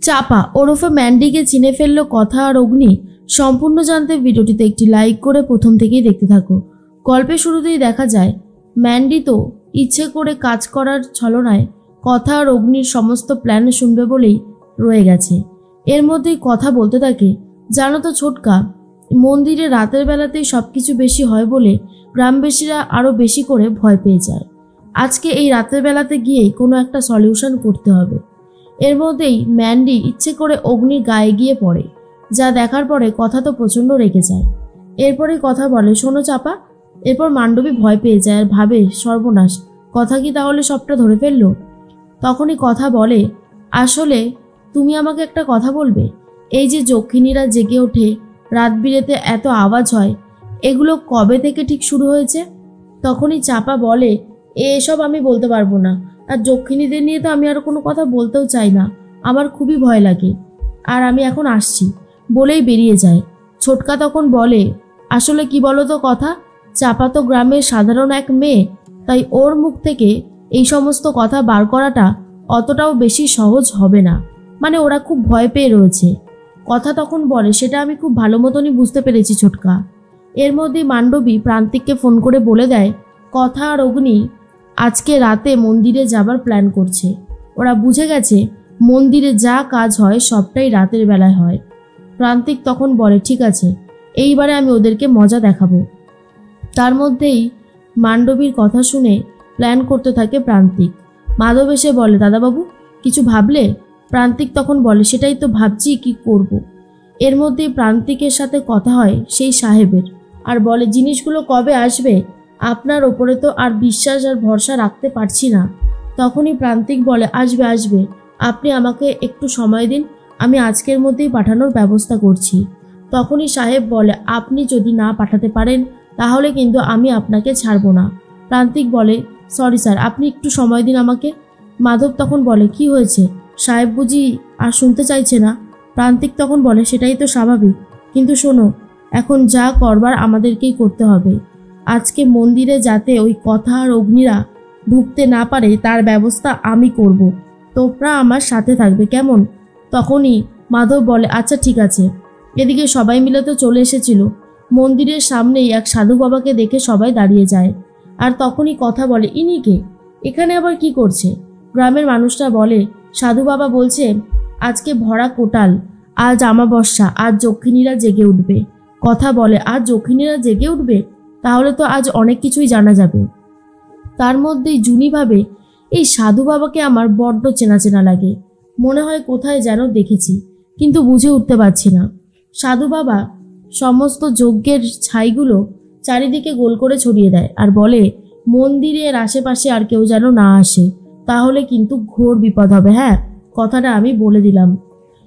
চাপা ওরফে ম্যান্ডিকে চিনে ফেললো কথা আর অগ্নি। সম্পূর্ণ জানতে ভিডিওটিতে একটি লাইক করে প্রথম থেকেই দেখতে থাকো। গল্পের শুরুতেই দেখা যায় ম্যান্ডি তো ইচ্ছে করে কাজ করার ছলনায় কথা আর অগ্নির সমস্ত প্ল্যান শুনবে বলেই রয়ে গেছে। এর মধ্যেই কথা বলতে থাকে, জানো তো ছোটকা, মন্দিরে রাতের বেলাতেই সবকিছু বেশি হয় বলে গ্রামবাসীরা আরও বেশি করে ভয় পেয়ে যায়। আজকে এই রাতের বেলাতে গিয়েই কোনো একটা সলিউশন করতে হবে। এর মধ্যেই ম্যান্ডি ইচ্ছে করে অগ্নির গায়ে গিয়ে পড়ে, যা দেখার পরে কথা তো প্রচণ্ড রেগে যায়। এরপরে কথা বলে, শোনো চাপা। এরপর মান্ডবী ভয় পেয়ে যায় আর ভাবে সর্বনাশ, কথা কি তাহলে সবটা ধরে ফেললো। তখনই কথা বলে, আসলে তুমি আমাকে একটা কথা বলবে, এই যে যক্ষিণীরা জেগে ওঠে, রাত বিরেতে এত আওয়াজ হয়, এগুলো কবে থেকে ঠিক শুরু হয়েছে? তখনই চাপা বলে, এসব আমি বলতে পারবো না, আর যক্ষিণীদের নিয়ে তো আমি আর কোনো কথা বলতেও চাই না, আমার খুবই ভয় লাগে, আর আমি এখন আসছি বলেই বেরিয়ে যায়। ছোটকা তখন বলে, আসলে কি বলো তো কথা, চাপা তো গ্রামের সাধারণ এক মেয়ে, তাই ওর মুখ থেকে এই সমস্ত কথা বার করাটা অতটাও বেশি সহজ হবে না, মানে ওরা খুব ভয় পেয়ে রয়েছে। কথা তখন বলে, সেটা আমি খুব ভালো মতনই বুঝতে পেরেছি ছোটকা। এর মধ্যে মান্ডবী প্রান্তিককে ফোন করে বলে দেয়, কথা আর অগ্নি আজকে রাতে মন্দিরে যাবার প্ল্যান করছে। ওরা বুঝে গেছে মন্দিরে যা কাজ হয় সবটাই রাতের বেলায় হয়। প্রান্তিক তখন বলে, ঠিক আছে, এইবারে আমি ওদেরকে মজা দেখাবো। তার মধ্যেই মান্ডবীর কথা শুনে প্ল্যান করতে থাকে প্রান্তিক। মাধব এসে বলে, দাদাবাবু কিছু ভাবলে? প্রান্তিক তখন বলে, সেটাই তো ভাবছি কি করব। এর মধ্যেই প্রান্তিকের সাথে কথা হয় সেই সাহেবের, আর বলে, জিনিসগুলো কবে আসবে? আপনার ওপরে তো আর বিশ্বাস আর ভরসা রাখতে পারছি না। তখনই প্রান্তিক বলে, আসবে আসবে, আপনি আমাকে একটু সময় দিন, আমি আজকের মধ্যেই পাঠানোর ব্যবস্থা করছি। তখনই সাহেব বলে, আপনি যদি না পাঠাতে পারেন তাহলে কিন্তু আমি আপনাকে ছাড়বো না। প্রান্তিক বলে, সরি স্যার, আপনি একটু সময় দিন আমাকে। মাধব তখন বলে, কি হয়েছে, সাহেব বুঝি আর শুনতে চাইছে না? প্রান্তিক তখন বলে, সেটাই তো স্বাভাবিক, কিন্তু শোনো, এখন যা করবার আমাদেরকেই করতে হবে। আজকে মন্দিরে যাতে ওই কথা আর অগ্নিরা ঢুকতে না পারে তার ব্যবস্থা আমি করব, তোমরা আমার সাথে থাকবে, কেমন? তখনই মাধব বলে, আচ্ছা ঠিক আছে। এদিকে সবাই মিলে তো চলে এসেছিল। মন্দিরের সামনেই এক সাধু বাবাকে দেখে সবাই দাঁড়িয়ে যায়। আর তখনই কথা বলে, ইনি কে, এখানে আবার কি করছে? গ্রামের মানুষরা বলে, সাধু বাবা বলছে আজকে ভরা কোটাল, আজ আমাবস্যা, আজ যক্ষিণীরা জেগে উঠবে। কথা বলে, আজ যক্ষিণীরা জেগে উঠবে, তাহলে তো আজ অনেক কিছুই জানা যাবে। তার মধ্যেই জুনি ভাবে, এই সাধু বাবাকে আমার বড্ড চেনা চেনা লাগে, মনে হয় কোথায় যেন দেখেছি, কিন্তু বুঝে উঠতে পারছি না। সাধু বাবা সমস্ত যজ্ঞের ছাইগুলো চারিদিকে গোল করে ছড়িয়ে দেয় আর বলে, মন্দিরের আশেপাশে আর কেউ যেন না আসে, তাহলে কিন্তু ঘোর বিপদ হবে। হ্যাঁ, কথাটা আমি বলে দিলাম।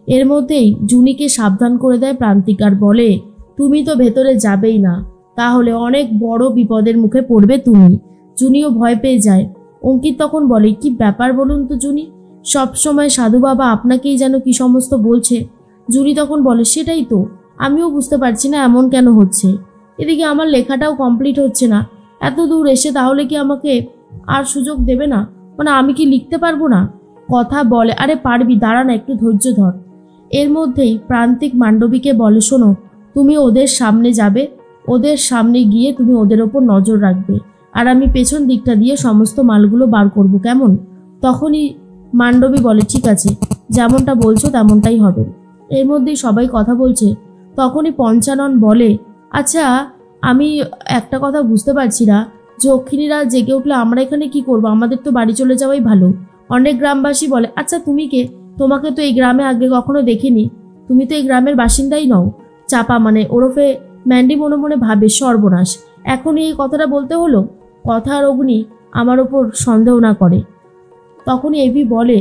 এর মধ্যেই জুনিকে সাবধান করে দেয় প্রান্তিক আর বলে, তুমি তো ভেতরে যাবেই না, তাহলে অনেক বড় বিপদের মুখে পড়বে তুমি। জুনিও ভয় পেয়ে যায়। অঙ্কিত তখন বলে, কি ব্যাপার বলুন তো জুনি, সব সময় সাধু বাবা আপনাকেই যেন কি সমস্ত বলছে। জুনি তখন বলে, সেটাই তো আমিও বুঝতে পারছি না এমন কেন হচ্ছে। এদিকে আমার লেখাটাও কমপ্লিট হচ্ছে না, এত দূর এসে তাহলে কি আমাকে আর সুযোগ দেবে না? মানে আমি কি লিখতে পারবো না? কথা বলে, আরে পারবি, দাঁড়া না, একটু ধৈর্য ধর। এর মধ্যেই প্রান্তিক মান্ডবীকে বলে, শোনো, তুমি ওদের সামনে যাবে, ওদের সামনে গিয়ে তুমি ওদের ওপর নজর রাখবে, আর আমি পেছন দিকটা দিয়ে সমস্ত মালগুলো বার করব, কেমন? তখনই মান্ডবী বলে, ঠিক আছে, যেমনটা বলছো তেমনটাই হবে। এর মধ্যেই সবাই কথা বলছে। তখনই পঞ্চানন বলে, আচ্ছা আমি একটা কথা বুঝতে পারছি না, যক্ষিণীরা জেগে উঠলে আমরা এখানে কি করব? আমাদের তো বাড়ি চলে যাওয়াই ভালো। অনেক গ্রামবাসী বলে, আচ্ছা তুমি কে, তোমাকে তো এই গ্রামে আগে কখনো দেখিনি, তুমি তো এই গ্রামের বাসিন্দাই নও। চাপা মানে ওরফে ম্যান্ডি মনে মনে ভাবে, সর্বনাশ, এখনই এই কথাটা বলতে হলো, কথা আর অগ্নি আমার ওপর সন্দেহ না করে। তখনই এভি বলে,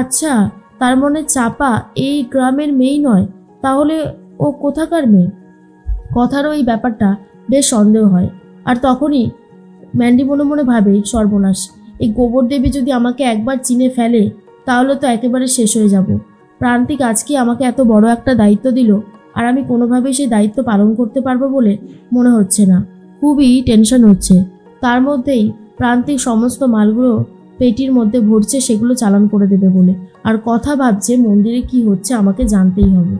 আচ্ছা তার মানে চাপা এই গ্রামের মেয়েই নয়, তাহলে ও কোথাকার মেয়ে? কথারও এই ব্যাপারটা বেশ সন্দেহ হয়। আর তখনই ম্যান্ডি মনে মনে ভাবে, সর্বনাশ, এই গোবর দেবী যদি আমাকে একবার চিনে ফেলে তাহলে তো একেবারে শেষ হয়ে যাব। প্রান্তিক আজকে আমাকে এত বড় একটা দায়িত্ব দিল, আর আমি কোনোভাবেই সেই দায়িত্ব পালন করতে পারবো বলে মনে হচ্ছে না, খুবই টেনশন হচ্ছে। তার মধ্যেই প্রান্তিক সমস্ত মালগুলো পেটির মধ্যে ভরছে, সেগুলো চালান করে দেবে বলে। আর কথা ভাবছে মন্দিরে কি হচ্ছে আমাকে জানতেই হবে।